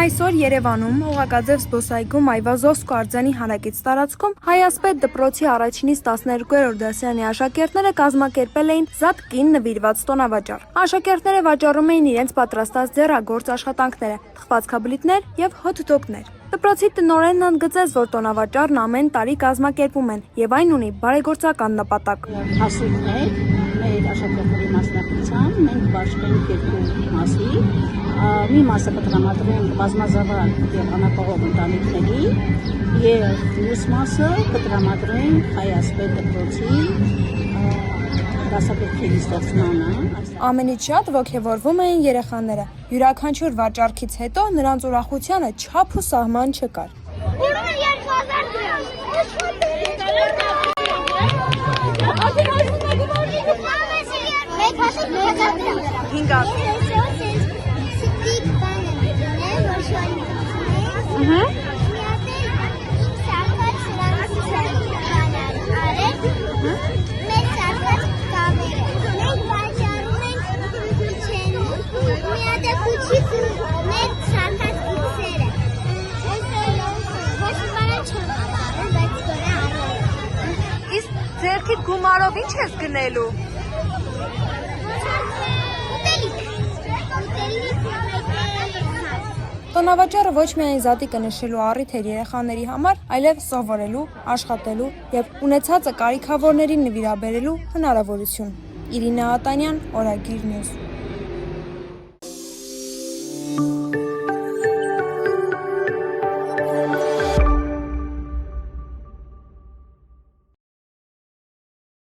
Այսօր Երևանում Օղակաձև զբոսայգում Այվազովսկու արձանի հարակից տարածքում Հայասպետ դպրոցի առաջինից 12-րդ դասարանի աշակերտները կազմակերպել էին «Զատ կին» նվիրված տոնավաճառ։ Աշակերտները վաճառում էին իրենց պատրաստած ձեռագործ աշխատանքները, թխվածքաբլիթներ եւ հոթ-դոգներ։ Դպրոցի տնօրենն ընդգծեց, որ տոնավաճառն ամեն տարի կազմակերպում են եւ այն ունի բարեգործական նպատակ։ Հասույթներ մեր աշակերտների մասնակցությամբ մենք բաժնենք երկու մասի։ Մի մասը կտրամադրենք բազմազավակ եւ անապահով ընտանիքների եւ մյուս մասը կտրամադրենք Հայասպետ դպրոցի դասագրքերի ստեղծմանը։ Ամենից շատ ոգևորվում էին երեխաները։ Յուրաքանչյուր վաճառքից հետո նրանց ուրախությանը չափ ու սահման չկար։ Իսկ ձերքիդ գումարով ինչ ես գնելու։ Տոնավաճառը ոչ միայն զատիկը նշելու առիթ էր երեխաների համար, այլև սովորելու, աշխատելու եւ ունեցածը կարիքավորներին նվիրաբերելու հնարավորություն։ Իրինա Ատանյան, Օրագիր Նյուզ։